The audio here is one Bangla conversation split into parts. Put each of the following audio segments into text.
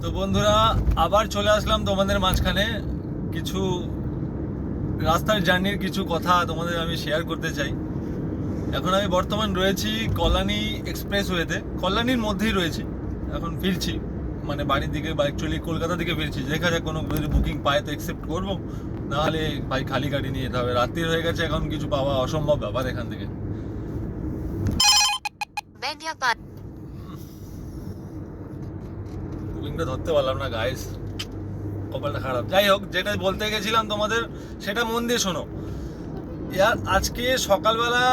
তো বন্ধুরা, আবার চলে আসলাম তোমাদের মাঝখানে। কিছু রাস্তার জার্নির কিছু কথা তোমাদের আমি শেয়ার করতে চাই। এখন আমি বর্তমান রয়েছি কল্যাণী এক্সপ্রেসওয়েতে, কল্যাণীর মধ্যেই রয়েছি। এখন ফিরছি, মানে বাড়ির দিকে বা অ্যাকচুয়ালি কলকাতা দিকে ফিরছি। দেখা যাক কোনো যদি বুকিং পায় তো অ্যাকসেপ্ট করবো, নাহলে ভাই খালি গাড়ি নিয়ে যেতে হবে। রাত্রির হয়ে গেছে, এখন কিছু পাওয়া অসম্ভব ব্যাপার এখান থেকে। বুকিংটা ধরতে পারলাম না গাইস, কপালটা খারাপ। যাই হোক, যেটা বলতে গেছিলাম তোমাদের, সেটা মন দিয়ে শোনো। ইয়ার আজকে সকালবেলা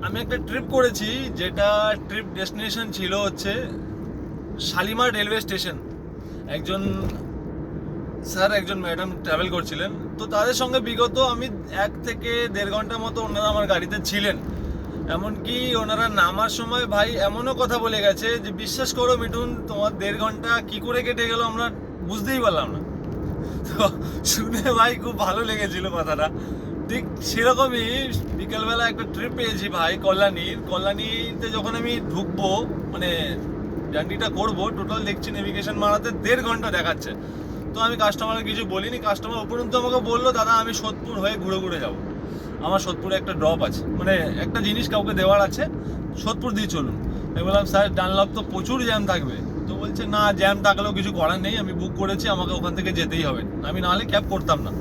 আমি একটা ট্রিপ করেছি, যেটা ট্রিপ ডেস্টিনেশন ছিল হচ্ছে শালিমার রেলওয়ে স্টেশন। একজন স্যার, একজন ম্যাডাম ট্রাভেল করছিলেন। তো তাদের সঙ্গে বিগত আমি 1 থেকে 1.5 ঘন্টার মতো ওনারা আমার গাড়িতে ছিলেন। এমনকি ওনারা নামার সময় ভাই এমনও কথা বলে গেছে যে বিশ্বাস করো মিঠুন, তোমার 1.5 ঘন্টা কি করে কেটে গেল আমরা বুঝতেই পারলাম না। তো শুনে ভাই খুব ভালো লেগেছিল কথাটা। ঠিক সেরকমই বিকেলবেলা একটা ট্রিপ পেয়েছি ভাই কল্যাণীতে যখন আমি ঢুকবো, মানে জার্নিটা করবো, টোটাল দেখছি নেভিগেশন মারাতে 1.5 ঘন্টা দেখাচ্ছে। তো আমি কাস্টমারকে কিছু বলিনি, কাস্টমার উপরন্তু আমাকে বললো দাদা আমি সোদপুর হয়ে ঘুরে ঘুরে যাবো, আমার সোদপুরে একটা ড্রপ আছে, মানে একটা জিনিস কাউকে দেওয়ার আছে, সোদপুর দিয়ে চলুন। আমি বললাম স্যার ডানলপ তো প্রচুর জ্যাম থাকবে। তো বলছে না, জ্যাম থাকলেও কিছু করার নেই, আমি বুক করেছি, আমাকে ওখান থেকে যেতেই হবে, আমি নাহলে ক্যাব করতাম না।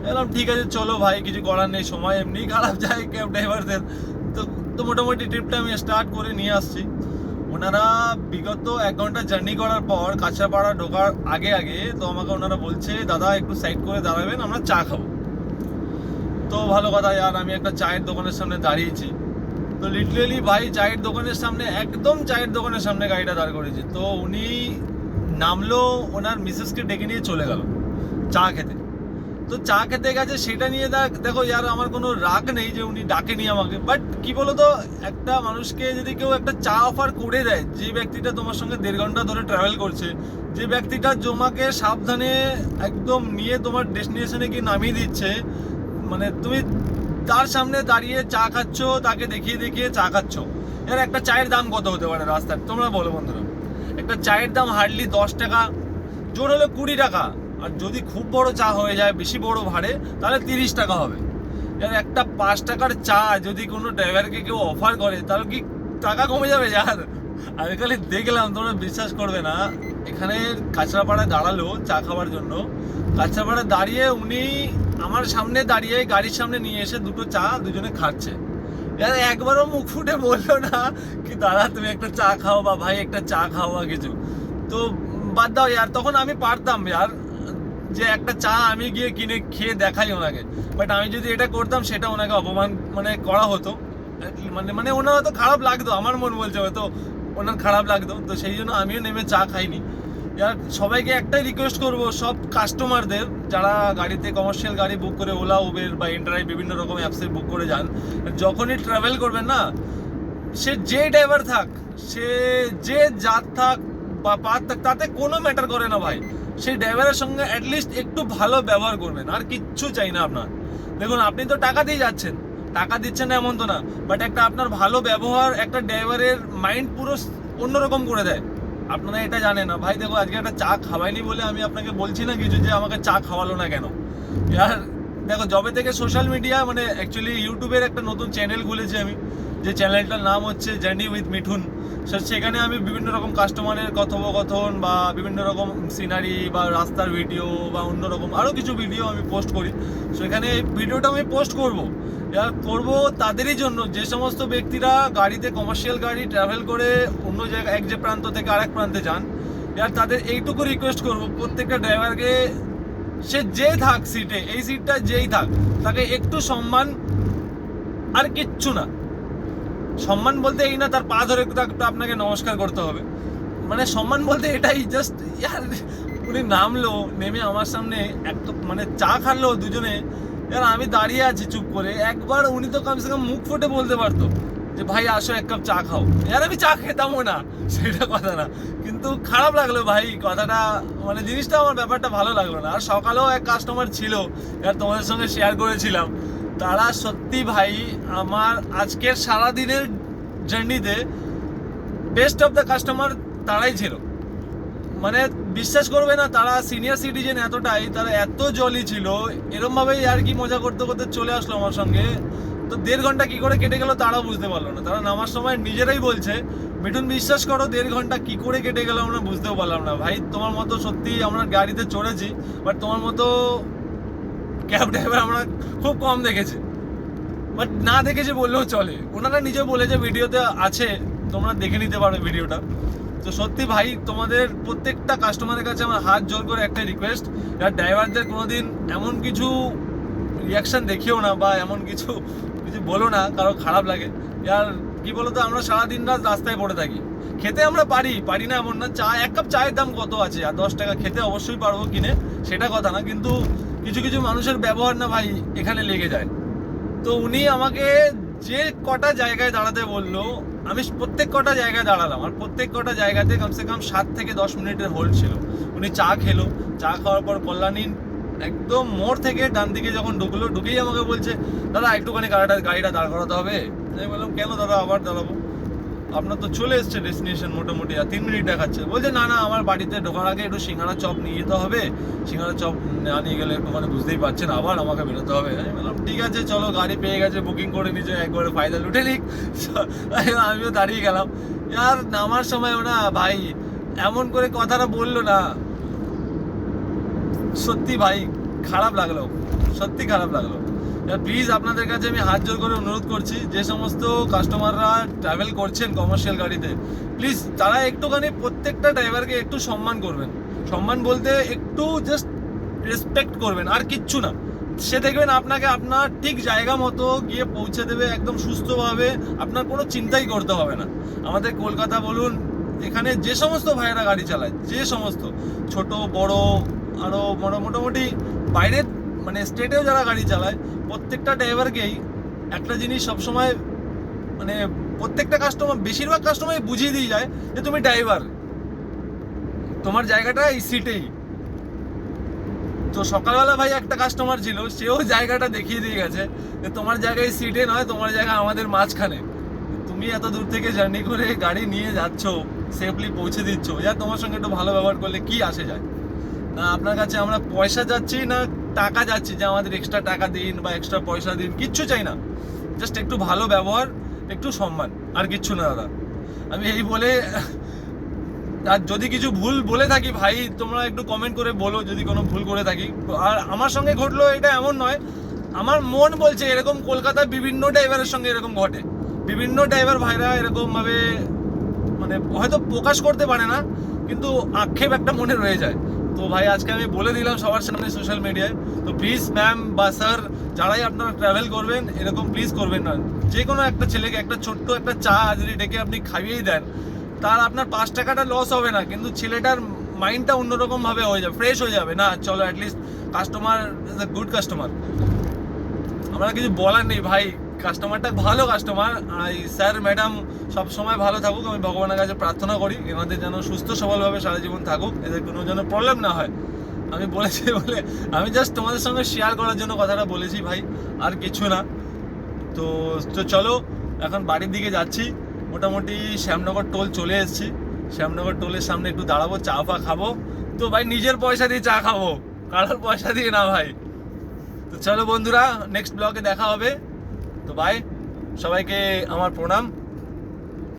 বললাম ঠিক আছে চলো ভাই, কিছু করার নেই, সময় এমনি খারাপ যায় ক্যাব ড্রাইভারদের। তো তো মোটামুটি ট্রিপটা আমি স্টার্ট করে নিয়ে আসছি। ওনারা বিগত 1 ঘন্টা জার্নি করার পর কাঁচরাপাড়া ঢোকার আগে আগে তো আমাকে ওনারা বলছে দাদা একটু সাইড করে দাঁড়াবেন, আমরা চা খাবো। তো ভালো কথা, আর আমি একটা চায়ের দোকানের সামনে দাঁড়িয়েছি। তো লিটারেলি ভাই চায়ের দোকানের সামনে, একদম চায়ের দোকানের সামনে গাড়িটা দাঁড় করেছে। তো উনি নামলো, ওনার মিসেসকে ডেকে নিয়ে চলে গেল চা খেতে। তো চা খেতে গেছে সেটা নিয়ে দেখো ইয়ার আমার কোনো রাগ নেই যে উনি ডাকেনি আমাকে, বাট কি বলতো, একটা মানুষকে যদি কেউ একটা চা অফার করে দেয়, যে ব্যক্তিটা তোমার সঙ্গে 1.5 ঘন্টা ধরে ট্রাভেল করছে, যে ব্যক্তিটা তোমাকে সাবধানে একদম নিয়ে তোমার ডেস্টিনেশনে গিয়ে নামিয়ে দিচ্ছে, মানে তুমি তার সামনে দাঁড়িয়ে চা খাচ্ছ, তাকে দেখিয়ে দেখিয়ে চা খাচ্ছ। এর একটা চায়ের দাম কত হতে পারে রাস্তায়, তোমরা বলো বন্ধুরা? একটা চায়ের দাম হার্ডলি 10 টাকা, জোর হলে 20 টাকা। আর যদি খুব বড় চা হয়ে যায়, বেশি বড় ভাড়ে, তাহলে 30 টাকা হবে। এর একটা 5 টাকার চা যদি কোনো ড্রাইভারকে কেউ অফার করে, তাহলে কি টাকা কমে যাবে যার? আমি খালি দেখলাম, তোমরা বিশ্বাস করবে না। এখানে কাঁচরাপাড়ায় দাঁড়ালো চা খাওয়ার জন্য, কাঁচরাপাড়ায় দাঁড়িয়ে উনি আমার সামনে দাঁড়িয়ে গাড়ির সামনে নিয়ে এসে দুটো চা দুজনে খাচ্ছে। একবারও মুখ ফুটে বললো না কি দাদা তুমি একটা চা খাও, বা ভাই একটা চা খাও বা কিছু। তো বাদ দাও ইয়ার, তখন আমি পারতাম ইয়ার যে একটা চা আমি গিয়ে কিনে খেয়ে দেখাই ওনাকে, বাট আমি যদি এটা করতাম সেটা ওনাকে অপমান মানে করা হতো, মানে মানে ওনার হয়তো খারাপ লাগতো, আমার মন বলছে হয়তো ওনার খারাপ লাগতো। তো সেই জন্য আমিও নেমে চা খাইনি। ইয়ার সবাইকে একটাই রিকোয়েস্ট করব, সব কাস্টমারদের যারা গাড়িতে কমার্শিয়াল গাড়ি বুক করে ওলা উবের বা ইন্টারআই বিভিন্ন রকম অ্যাপসে বুক করে যান, যখনই ট্রাভেল করবেন না, সে যে ড্রাইভার থাক, সে যে জাত থাক বা পাত থাক, তাতে কোনো ম্যাটার করে না ভাই। সেই ড্রাইভারের সঙ্গে অ্যাটলিস্ট একটু ভালো ব্যবহার করবেন, আর কিচ্ছু চাই না আপনার। দেখুন আপনি তো টাকা দিয়ে যাচ্ছেন, টাকা দিচ্ছেন না এমন তো না, বাট একটা আপনার ভালো ব্যবহার একটা ড্রাইভারের মাইন্ড পুরো অন্যরকম করে দেয়। আপনারা এটা জানেন না ভাই। দেখো আজকে একটা চা খাওয়াইনি বলে আমি আপনাকে বলছি না কিছু যে আমাকে চা খাওয়ালো না কেন। আর দেখো যবে থেকে সোশ্যাল মিডিয়া, মানে অ্যাকচুয়ালি ইউটিউবের একটা নতুন চ্যানেল খুলেছি আমি, যে চ্যানেলটার নাম হচ্ছে জার্নি উইথ মিঠুন। সেখানে আমি বিভিন্ন রকম কাস্টমারের কথোপকথন বা বিভিন্ন রকম সিনারি বা রাস্তার ভিডিও বা অন্যরকম আরও কিছু ভিডিও আমি পোস্ট করি। সেখানে এই ভিডিওটা আমি পোস্ট করবো তাদেরই জন্য, যে সমস্ত ব্যক্তিরা গাড়িতে কমার্শিয়াল গাড়ি ট্রাভেল করে অন্য জায়গায় এক যে প্রান্ত থেকে আরেক প্রান্তে যান। এবার তাদের এইটুকু রিকোয়েস্ট করবো, প্রত্যেকটা ড্রাইভারকে সে যে থাক সিটে, এই সিটটা যেই থাক, তাকে একটু সম্মান, আর কিচ্ছু না। সম্মান বলতে এই না তার পা ধরে আপনাকে নমস্কার করতে হবে, মানে সম্মান বলতে এটাই জাস্ট ইয়ার উনি নামলো, নেমে আমার সামনে একটা মানে চা খালো দুজনে। এবার আমি দাঁড়িয়ে আছি চুপ করে, একবার উনি তো কমসে কম মুখ ফুটে বলতে পারতো যে ভাই আসো এক কাপ চা খাও। এর আমি চা খেতামও না, সেটা কথা না, কিন্তু খারাপ লাগলো ভাই কথাটা, মানে জিনিসটা আমার ব্যাপারটা ভালো লাগলো না। আর সকালেও এক কাস্টমার ছিল, এবার তোমাদের সঙ্গে শেয়ার করেছিলাম, তারা সত্যি ভাই আমার আজকের সারাদিনের জার্নিতে বেস্ট অফ দ্য কাস্টমার তারাই ছিল। মানে বিশ্বাস করবে না, তারা সিনিয়র সিটিজেন এতটাই, তারা এত জলি ছিল, এরম ভাবেই আর কি মজা করতে করতে চলে আসলো আমার সঙ্গে। তো 1.5 ঘন্টা কি করে কেটে গেল তারাও বুঝতে পারলো না। তারা নামার সময় নিজেরাই বলছে, মিঠুন বিশ্বাস করো 1.5 ঘন্টা কি করে কেটে গেল আমরা বুঝতেও পারলাম না। ভাই তোমার মতো সত্যি আমরা গাড়িতে চড়েছি, বাট তোমার মতো ক্যাব ড্রাইভার আমরা খুব কম দেখেছি, বাট না দেখেছি বললেও চলে। ওনারা নিজে বলেছে, ভিডিওতে আছে, তোমরা দেখে নিতে পারো ভিডিওটা। তো সত্যি ভাই তোমাদের প্রত্যেকটা কাস্টমারের কাছে আমার হাত জোর করে একটা রিকোয়েস্ট, যারা ড্রাইভারদের কোনোদিন এমন কিছু রিয়াকশন দেখিও না বা এমন কিছু বলো না কারো খারাপ লাগে। আর কি বলতো, আমরা সারাদিন রাত রাস্তায় পড়ে থাকি, খেতে আমরা পারি না এমন না। এক কাপ চায়ের দাম কত আছে, আর 10 টাকা খেতে অবশ্যই পারবো কিনে, সেটা কথা না, কিন্তু কিছু কিছু মানুষের ব্যবহার না ভাই এখানে লেগে যায়। তো উনি আমাকে যে কটা জায়গায় দাঁড়াতে বললো, আমি প্রত্যেক কটা জায়গায় দাঁড়ালাম, আর প্রত্যেক কটা জায়গাতে কমসে কম 7 থেকে 10 মিনিটের হোল্ড ছিল। উনি চা খেলো, চা খাওয়ার পর কল্যাণী একদম মোড় থেকে ডান দিকে যখন ঢুকলো, ঢুকেই আমাকে বলছে, দাদা একটুখানি গাড়িটা দাঁড় করাতে হবে। আমি বললাম কেন দাদা, আবার দাঁড়াবো, আপনার তো চলে এসছে ডেস্টিনেশন মোটামুটি, আর 3 মিনিট দেখাচ্ছে। বলছে না আমার বাড়িতে ঢোকার আগে একটু সিঙ্গারা চপ নিয়ে যেতে হবে, সিঙ্গারা চপ না নিয়ে গেলে একটুখানি বুঝতেই পারছেন, আবার আমাকে বেরোতে হবে। আমি বললাম ঠিক আছে চলো, গাড়ি পেয়ে গেছে, বুকিং করে নিচে একবারে ফায়দা লুটে নিক। আমিও দাঁড়িয়ে গেলাম। আর নামার সময়ও না ভাই এমন করে কথাটা বললো না, সত্যি ভাই খারাপ লাগলো, সত্যি খারাপ লাগলো। প্লিজ আপনাদের কাছে আমি হাত জোর করে অনুরোধ করছি, যে সমস্ত কাস্টমাররা ট্রাভেল করছেন কমার্শিয়াল গাড়িতে, প্লিজ তারা একটুখানি প্রত্যেকটা ড্রাইভারকে একটু সম্মান করবেন। সম্মান বলতে একটু জাস্ট রেসপেক্ট করবেন, আর কিচ্ছু না। সে দেখবেন আপনাকে আপনার ঠিক জায়গা মতো গিয়ে পৌঁছে দেবে একদম সুস্থভাবে, আপনার কোনো চিন্তাই করতে হবে না। আমাদের কলকাতা বলুন, এখানে যে সমস্ত ভাইয়েরা গাড়ি চালায়, যে সমস্ত ছোট বড় আরও মোটামুটি বাইরের মানে স্টেটেও যারা গাড়ি চালায়, প্রত্যেকটা ড্রাইভারকেই একটা জিনিস সবসময় মানে প্রত্যেকটা কাস্টমার, বেশিরভাগ কাস্টমার বুঝিয়ে দিয়ে যায় যে তুমি ড্রাইভার, তোমার জায়গাটা এই সিটেই। তো সকালবেলা ভাই একটা কাস্টমার ছিল, সেও জায়গাটা দেখিয়ে দিয়ে গেছে যে তোমার জায়গা এই সিটে নয়, তোমার জায়গা আমাদের মাঝখানে। তুমি এত দূর থেকে জার্নি করে গাড়ি নিয়ে যাচ্ছ, সেফলি পৌঁছে দিচ্ছ, যা তোমার সঙ্গে একটু ভালো ব্যবহার করলে কি আসে যায় না। আপনার কাছে আমরা পয়সা যাচ্ছি না টাকা যাচ্ছি যে আমাদের এক্সট্রা টাকা দিন বা এক্সট্রা পয়সা দিন, কিচ্ছু চাই না, জাস্ট একটু ভালো ব্যবহার, একটু সম্মান, আর কিচ্ছু না দাদা। আমি এই বলে, আর যদি কিছু ভুল বলে থাকি ভাই তোমরা একটু কমেন্ট করে বলো যদি কোনো ভুল করে থাকি। আর আমার সঙ্গে ঘটলো এটা এমন নয়, আমার মন বলছে এরকম কলকাতায় বিভিন্ন ড্রাইভারের সঙ্গে এরকম ঘটে, বিভিন্ন ড্রাইভার ভাইরা এরকম ভাবে মানে হয়তো প্রকাশ করতে পারে না, কিন্তু আক্ষেপ একটা মনে রয়ে যায়। তো ভাই আজকে আমি বলে দিলাম সবার সামনে সোশ্যাল মিডিয়ায়। তো প্লিজ ম্যাম বা স্যার, যারাই আপনারা ট্রাভেল করবেন এরকম প্লিজ করবেন না। যে কোনো একটা ছেলেকে একটা ছোট্ট একটা চা যদি ডেকে আপনি খাইয়েই দেন, তার আপনার 5 টাকাটা লস হবে না, কিন্তু ছেলেটার মাইন্ডটা অন্যরকম ভাবে হয়ে যাবে, ফ্রেশ হয়ে যাবে। না চলো at least customer is a good customer, আমরা কিছু বলার নেই ভাই, কাস্টমারটা ভালো কাস্টমার। আর স্যার ম্যাডাম সব সময় ভালো থাকুক, আমি ভগবানের কাছে প্রার্থনা করি এনাদের যেন সুস্থ সবলভাবে সারা জীবন থাকুক, এদের কোনো যেন প্রবলেম না হয়। আমি বলেছি বলে আমি জাস্ট তোমাদের সঙ্গে শেয়ার করার জন্য কথাটা বলেছি ভাই, আর কিছু না। তো চলো এখন বাড়ির দিকে যাচ্ছি, মোটামুটি শ্যামনগর টোল চলে এসেছি। শ্যামনগর টোলের সামনে একটু দাঁড়াবো, চা ফা খাবো। তো ভাই নিজের পয়সা দিয়ে চা খাবো, কারোর পয়সা দিয়ে না ভাই। তো চলো বন্ধুরা, নেক্সট ব্লগে দেখা হবে। তো বাই, সবাইকে আমার প্রণাম।